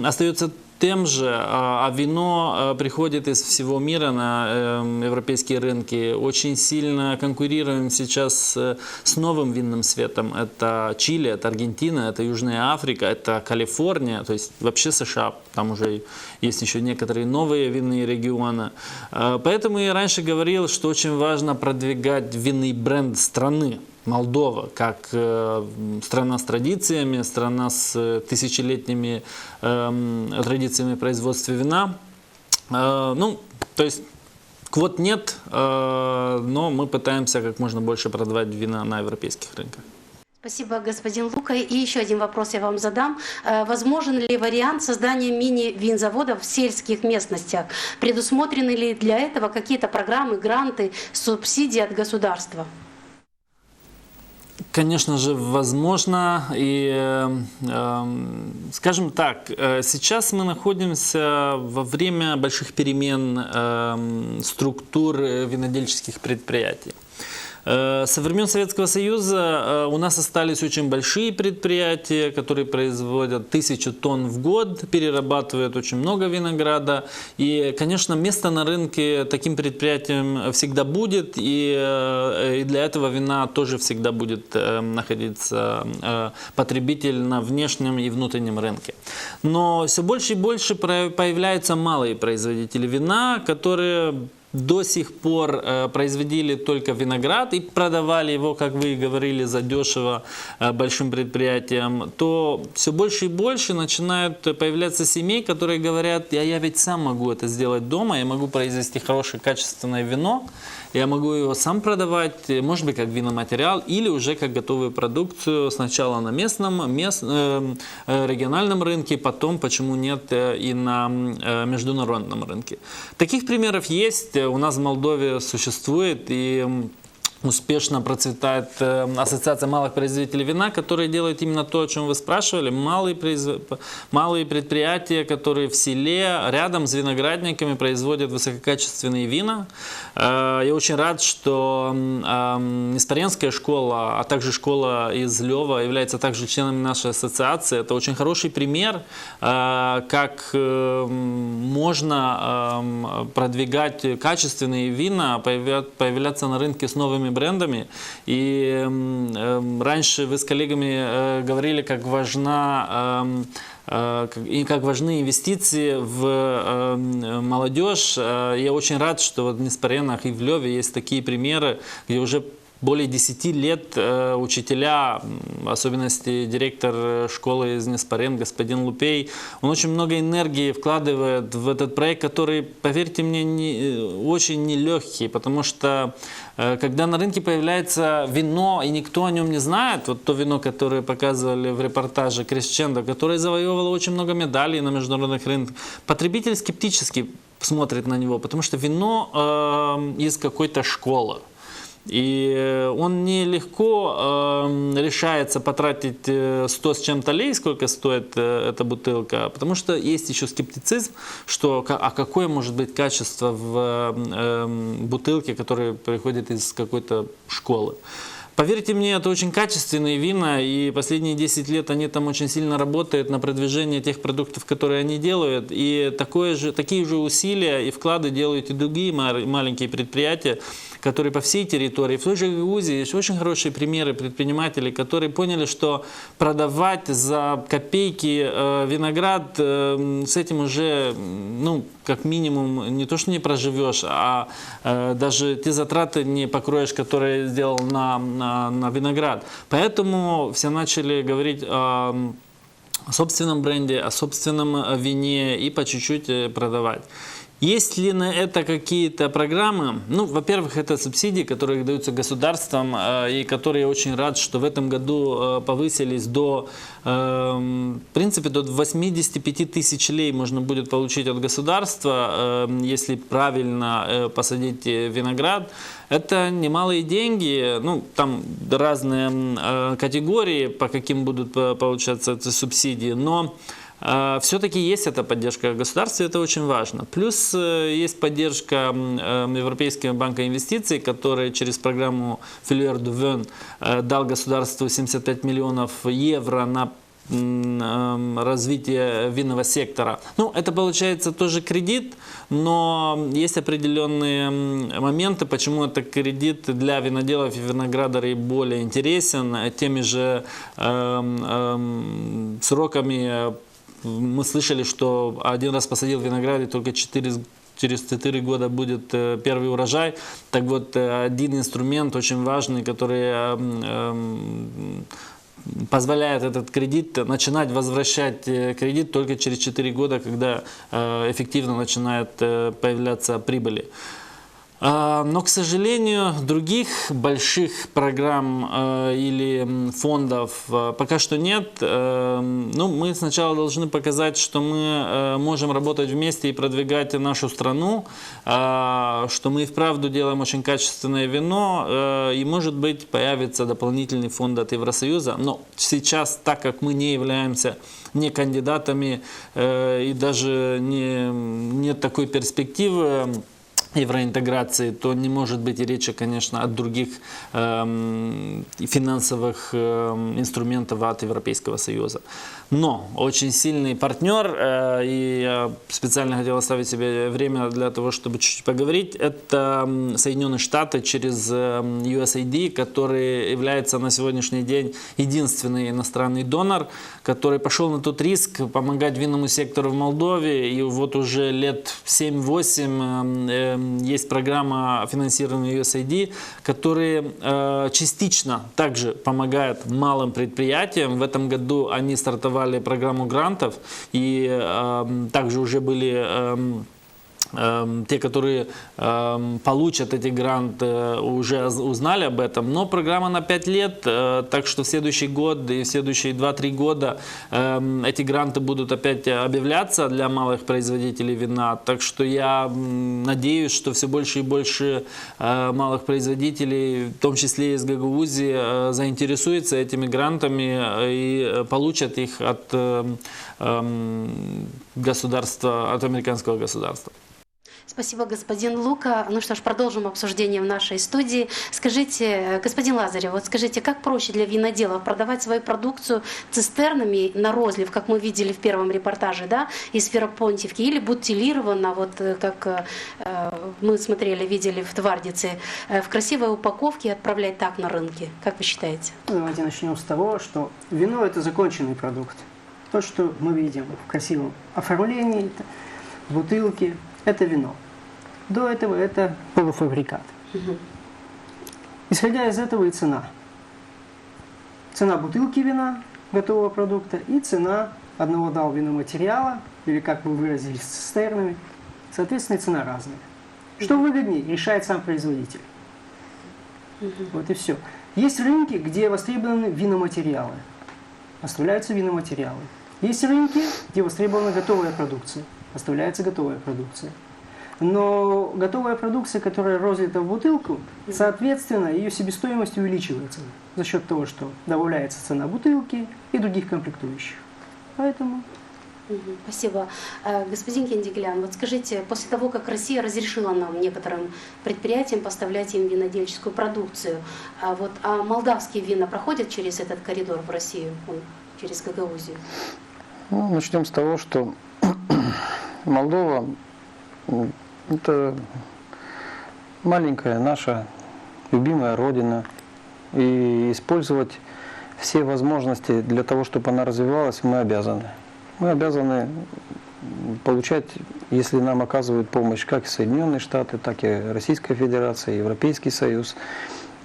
остается тем же, а вино приходит из всего мира на европейские рынки. Очень сильно конкурируем сейчас с новым винным светом. Это Чили, это Аргентина, это Южная Африка, это Калифорния, то есть вообще США. Там уже есть еще некоторые новые винные регионы. Поэтому я раньше говорил, что очень важно продвигать винный бренд страны. Молдова, как страна с традициями, страна с тысячелетними традициями производства вина. Ну, то есть квот нет, но мы пытаемся как можно больше продавать вина на европейских рынках. Спасибо, господин Лука. И еще один вопрос я вам задам. Возможен ли вариант создания мини-винзаводов в сельских местностях? Предусмотрены ли для этого какие-то программы, гранты, субсидии от государства? Конечно же, возможно. И, скажем так, сейчас мы находимся во время больших перемен структур винодельческих предприятий. Со времен Советского Союза у нас остались очень большие предприятия, которые производят 1000 тонн в год, перерабатывают очень много винограда. И, конечно, место на рынке таким предприятиям всегда будет, и для этого вина тоже всегда будет находиться потребитель на внешнем и внутреннем рынке. Но все больше и больше появляются малые производители вина, которые до сих пор производили только виноград и продавали его, как вы говорили, задешево большим предприятиям, то все больше и больше начинают появляться семей, которые говорят: я ведь сам могу это сделать дома, я могу произвести хорошее качественное вино, я могу его сам продавать, может быть, как виноматериал или уже как готовую продукцию сначала на местном, региональном рынке, потом, почему нет, и на международном рынке. Таких примеров есть. У нас в Молдове существует и успешно процветает ассоциация малых производителей вина, которая делает именно то, о чем вы спрашивали. Малые предприятия, которые в селе рядом с виноградниками производят высококачественные вина. Я очень рад, что Неспаренская школа, а также школа из Львова является также членами нашей ассоциации. Это очень хороший пример, как можно продвигать качественные вина, появляться на рынке с новыми большими брендами. И раньше вы с коллегами говорили, как важны инвестиции в молодежь. Я очень рад, что вот в Неспаренах и в Львове есть такие примеры, где уже более 10 лет учителя, в особенности директор школы из Неспарен, господин Лупей, он очень много энергии вкладывает в этот проект, который, поверьте мне, очень нелегкий, потому что когда на рынке появляется вино, и никто о нем не знает, вот то вино, которое показывали в репортаже Крещендо, которое завоевывало очень много медалей на международных рынках, потребитель скептически смотрит на него, потому что вино из какой-то школы. И он нелегко решается потратить 100 с чем-то лей, сколько стоит эта бутылка, потому что есть еще скептицизм, что какое может быть качество в бутылке, которая приходит из какой-то школы. Поверьте мне, это очень качественные вина, и последние 10 лет они там очень сильно работают на продвижение тех продуктов, которые они делают. И такие же усилия и вклады делают и другие маленькие предприятия, которые по всей территории. В той же Гагаузии есть очень хорошие примеры предпринимателей, которые поняли, что продавать за копейки виноград, с этим уже, как минимум, не то что не проживешь, а даже те затраты не покроешь, которые сделал на виноград. Поэтому все начали говорить о собственном бренде, о собственном вине и по чуть-чуть продавать. Есть ли на это какие-то программы? Во-первых, это субсидии, которые даются государством, и которые я очень рад, что в этом году повысились в принципе, до 85 тысяч лей можно будет получить от государства, если правильно посадить виноград. Это немалые деньги, там разные категории, по каким будут получаться эти субсидии, но все-таки есть эта поддержка государства, это очень важно. Плюс есть поддержка Европейского банка инвестиций, который через программу Filière du Vin дал государству 75 миллионов евро на развитие винного сектора. Это получается тоже кредит, но есть определенные моменты, почему этот кредит для виноделов и виноградарей более интересен. Теми же сроками мы слышали, что один раз посадил виноград, и только через 4 года будет первый урожай. Так вот, один инструмент очень важный, который позволяет этот кредит начинать возвращать кредит только через 4 года, когда эффективно начинают появляться прибыли. Но, к сожалению, других больших программ или фондов пока что нет. Мы сначала должны показать, что мы можем работать вместе и продвигать нашу страну, что мы и вправду делаем очень качественное вино, и, может быть, появится дополнительный фонд от Евросоюза. Но сейчас, так как мы не являемся ни кандидатами и даже нет такой перспективы евроинтеграции, то не может быть и речи, конечно, о других финансовых инструментах от Европейского Союза. Но очень сильный партнер, и я специально хотел оставить себе время для того, чтобы чуть-чуть поговорить, это Соединенные Штаты через USAID, который является на сегодняшний день единственный иностранный донор, который пошел на тот риск помогать винному сектору в Молдове, и вот уже лет 7-8 есть программа финансирования USAID, которые частично также помогают малым предприятиям. В этом году они стартовали программу грантов, и также уже были те, которые получат эти гранты, уже узнали об этом. Но программа на 5 лет, так что в следующий год и в следующие 2-3 года эти гранты будут опять объявляться для малых производителей вина. Так что я надеюсь, что все больше и больше малых производителей, в том числе из Гагаузии, заинтересуются этими грантами и получат их от государства, от американского государства. Спасибо, господин Лука. Ну что ж, продолжим обсуждение в нашей студии. Скажите, господин Лазарев, вот скажите, как проще для виноделов продавать свою продукцию цистернами на розлив, как мы видели в первом репортаже, да, из Ферапонтьевки, или бутилированно, вот как мы смотрели, видели в Твардице, в красивой упаковке отправлять так на рынке? Как вы считаете? Давайте начнем с того, что вино – это законченный продукт. То, что мы видим в красивом оформлении, в бутылке, это вино. До этого это полуфабрикат. Исходя из этого и цена. Цена бутылки вина, готового продукта, и цена одного виноматериала, или как вы выразились, с цистернами. Соответственно, цена разная. Что выгоднее, решает сам производитель. Вот и все. Есть рынки, где востребованы виноматериалы. Поставляются виноматериалы. Есть рынки, где востребована готовая продукция. Поставляется готовая продукция. Но готовая продукция, которая разлита в бутылку, соответственно, ее себестоимость увеличивается за счет того, что добавляется цена бутылки и других комплектующих. Поэтому... Спасибо. Господин Кендигелян, вот скажите, после того, как Россия разрешила нам, некоторым предприятиям, поставлять им винодельческую продукцию, а молдавские вина проходят через этот коридор в Россию, через Гагаузию? Ну, начнем с того, что Молдова – это маленькая наша любимая родина, и использовать все возможности для того, чтобы она развивалась, мы обязаны. Мы обязаны получать, если нам оказывают помощь, как и Соединенные Штаты, так и Российская Федерация, Европейский Союз.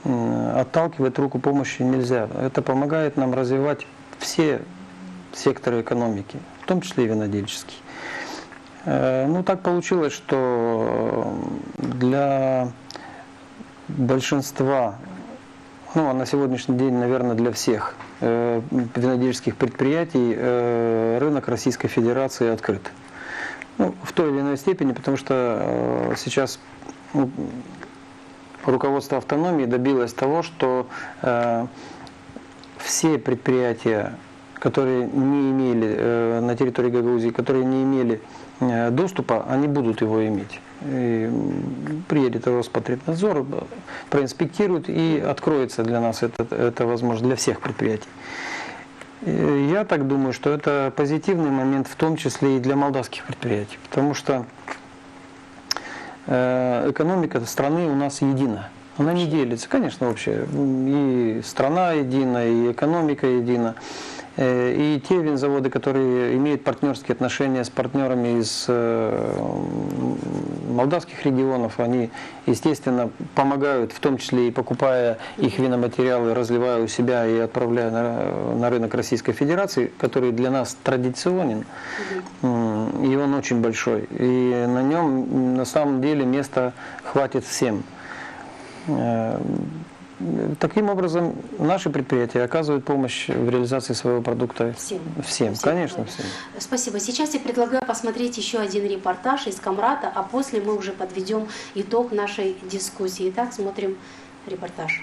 Отталкивать руку помощи нельзя. Это помогает нам развивать все секторы экономики, в том числе и винодельческий. Ну, так получилось, что для большинства, ну, а на сегодняшний день, наверное, для всех винодельческих предприятий рынок Российской Федерации открыт. Ну, в той или иной степени, потому что сейчас руководство автономии добилось того, что все предприятия, которые не имели на территории Гагаузии, которые не имели доступа, они будут его иметь. И приедет Роспотребнадзор, проинспектирует, и откроется для нас это возможно, для всех предприятий. И я так думаю, что это позитивный момент, в том числе и для молдавских предприятий, потому что экономика страны у нас едина. Она не делится, конечно, вообще. И страна едина, и экономика едина. И те винзаводы, которые имеют партнерские отношения с партнерами из молдавских регионов, они, естественно, помогают, в том числе и покупая их виноматериалы, разливая у себя и отправляя на рынок Российской Федерации, который для нас традиционен, и он очень большой. И на нем на самом деле места хватит всем. Таким образом, наши предприятия оказывают помощь в реализации своего продукта всем. Конечно, всем. Спасибо. Сейчас я предлагаю посмотреть еще один репортаж из Камрата, а после мы уже подведем итог нашей дискуссии. Итак, смотрим репортаж.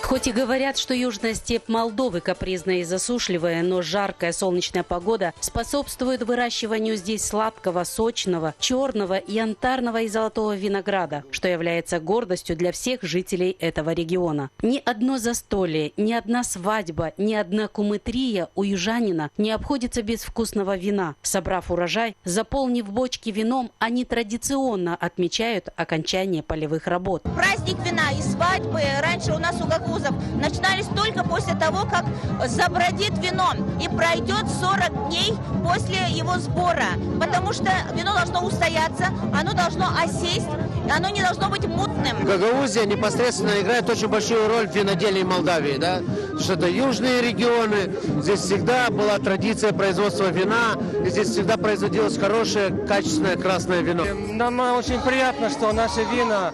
Хоть и говорят, что южная степь Молдовы капризная и засушливая, но жаркая солнечная погода способствует выращиванию здесь сладкого, сочного, черного, янтарного и золотого винограда, что является гордостью для всех жителей этого региона. Ни одно застолье, ни одна свадьба, ни одна кумытрия у южанина не обходится без вкусного вина. Собрав урожай, заполнив бочки вином, они традиционно отмечают окончание полевых работ. Праздник вина и свадьбы раньше у нас у гагаузов начинались только после того, как забродит вино и пройдет 40 дней после его сбора, потому что вино должно устояться, оно должно осесть, оно не должно быть мутным. Гагаузия непосредственно играет очень большую роль в виноделии Молдавии, да? Что это южные регионы, здесь всегда была традиция производства вина, и здесь всегда производилось хорошее, качественное красное вино. Нам очень приятно, что наши вина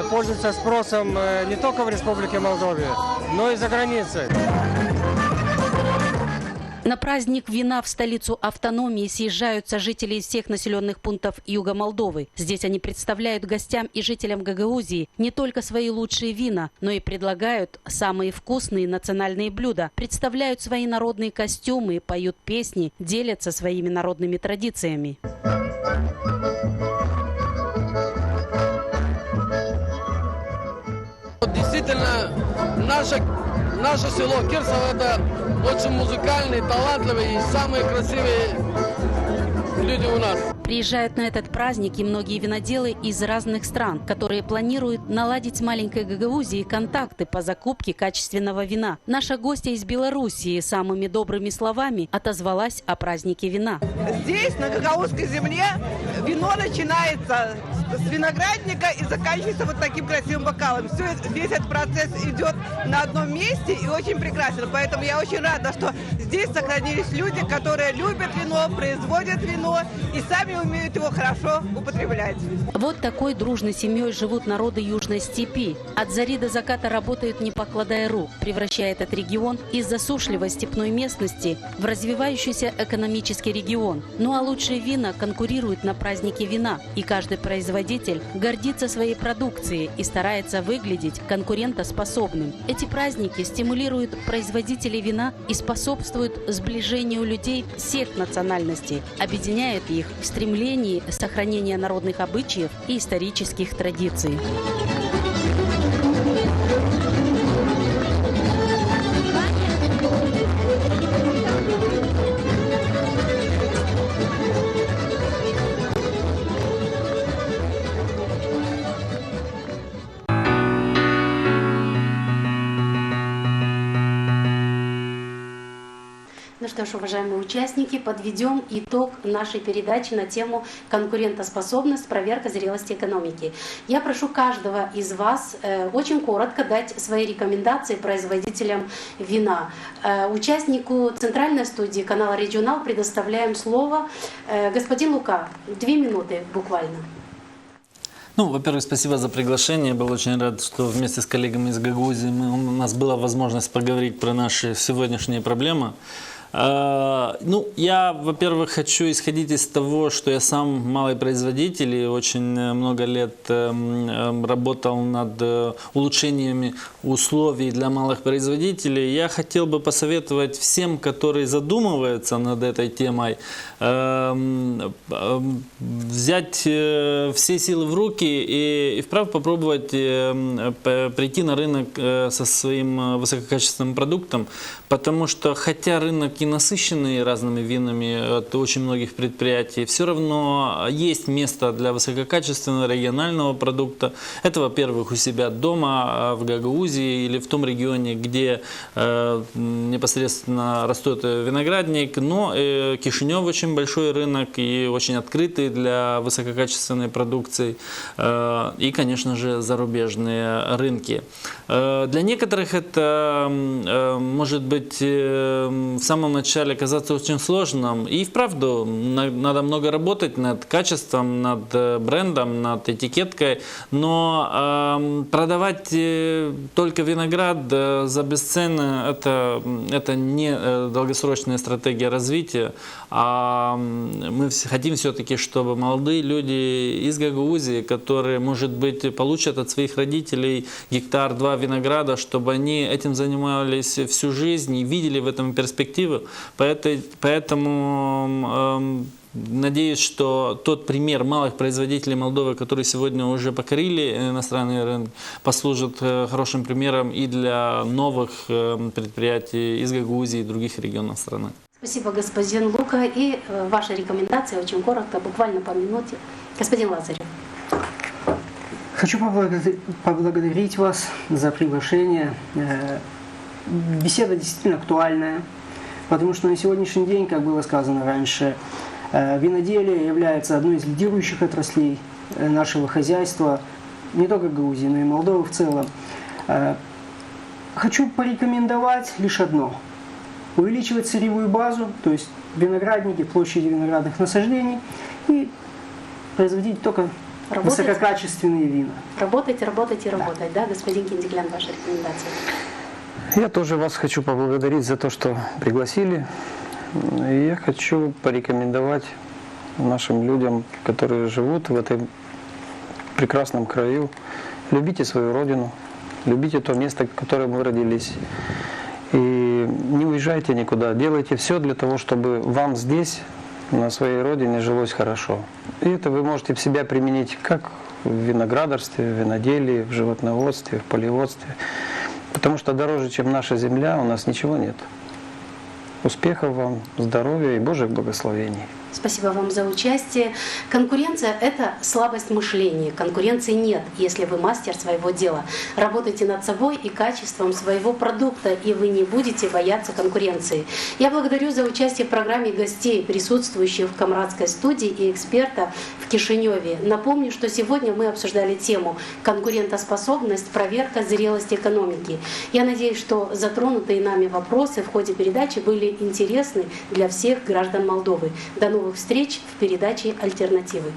пользуются спросом не только в Республике Молдова, но и за границей. На праздник вина в столицу автономии съезжаются жители из всех населенных пунктов юга Молдовы. Здесь они представляют гостям и жителям Гагаузии не только свои лучшие вина, но и предлагают самые вкусные национальные блюда, представляют свои народные костюмы, поют песни, делятся своими народными традициями. Действительно, наше село Кирсово – это очень музыкальные, талантливые и самые красивые люди у нас. Приезжают на этот праздник и многие виноделы из разных стран, которые планируют наладить с маленькой Гагаузией контакты по закупке качественного вина. Наша гостья из Белоруссии самыми добрыми словами отозвалась о празднике вина. Здесь, на гагаузской земле, вино начинается с виноградника и заканчивается вот таким красивым бокалом. Весь этот процесс идет на одном месте и очень прекрасен. Поэтому я очень рада, что здесь сохранились люди, которые любят вино, производят вино и сами умеют его хорошо употреблять. Вот такой дружной семьей живут народы Южной степи. От зари до заката работают, не покладая рук, превращая этот регион из засушливой степной местности в развивающийся экономический регион. Ну а лучшие вина конкурируют на празднике вина, и каждый производитель гордится своей продукцией и старается выглядеть конкурентоспособным. Эти праздники стимулируют производителей вина и способствуют сближению людей всех национальностей, объединяют их в стремлении сохранения народных обычаев и исторических традиций. Ну что ж, уважаемые участники, подведем итог нашей передачи на тему «Конкурентоспособность. Проверка зрелости экономики». Я прошу каждого из вас очень коротко дать свои рекомендации производителям вина. Участнику центральной студии канала «Регионал» предоставляем слово. Господин Лука, 2 минуты буквально. Ну, во-первых, спасибо за приглашение. Был очень рад, что вместе с коллегами из Гагаузии у нас была возможность поговорить про наши сегодняшние проблемы. Ну, я, во-первых, хочу исходить из того, что я сам малый производитель и очень много лет работал над улучшениями условий для малых производителей. Я хотел бы посоветовать всем, которые задумываются над этой темой, взять все силы в руки и вправду попробовать прийти на рынок со своим высококачественным продуктом, потому что хотя рынок и насыщенный разными винами от очень многих предприятий, все равно есть место для высококачественного регионального продукта. Это, во-первых, у себя дома в Гагаузии или в том регионе, где непосредственно растет виноградник, но Кишинев очень большой рынок и очень открытый для высококачественной продукции, и, конечно же, зарубежные рынки. Для некоторых это может быть в самом начале казаться очень сложным, и вправду надо много работать над качеством, над брендом, над этикеткой, но продавать только виноград за бесценок это не долгосрочная стратегия развития, а мы хотим все-таки, чтобы молодые люди из Гагаузии, которые, может быть, получат от своих родителей 1-2 гектара винограда, чтобы они этим занимались всю жизнь и видели в этом перспективу. Поэтому надеюсь, что тот пример малых производителей Молдовы, которые сегодня уже покорили иностранный рынок, послужит хорошим примером и для новых предприятий из Гагаузии и других регионов страны. Спасибо, господин Лука. И ваши рекомендации очень коротко, буквально по минуте. Господин Лазарев. Хочу поблагодарить вас за приглашение. Беседа действительно актуальная, потому что на сегодняшний день, как было сказано раньше, виноделие является одной из лидирующих отраслей нашего хозяйства, не только Грузии, но и Молдовы в целом. Хочу порекомендовать лишь одно – увеличивать сырьевую базу, то есть виноградники, площади виноградных насаждений, и производить только высококачественные вина. Работать, да, господин Киндиклян, ваша рекомендация? Я тоже вас хочу поблагодарить за то, что пригласили. И я хочу порекомендовать нашим людям, которые живут в этом прекрасном краю, любите свою родину, любите то место, в котором вы родились. И не уезжайте никуда, делайте все для того, чтобы вам здесь, на своей родине, жилось хорошо. И это вы можете в себя применить как в виноградарстве, в виноделии, в животноводстве, в полеводстве. Потому что дороже, чем наша земля, у нас ничего нет. Успехов вам, здоровья и Божьих благословений. Спасибо вам за участие. Конкуренция – это слабость мышления. Конкуренции нет, если вы мастер своего дела. Работайте над собой и качеством своего продукта, и вы не будете бояться конкуренции. Я благодарю за участие в программе гостей, присутствующих в Камрадской студии, и эксперта в Кишиневе. Напомню, что сегодня мы обсуждали тему «Конкурентоспособность. Проверка зрелости экономики». Я надеюсь, что затронутые нами вопросы в ходе передачи были интересны для всех граждан Молдовы. До новых встреч в передаче «Альтернативы».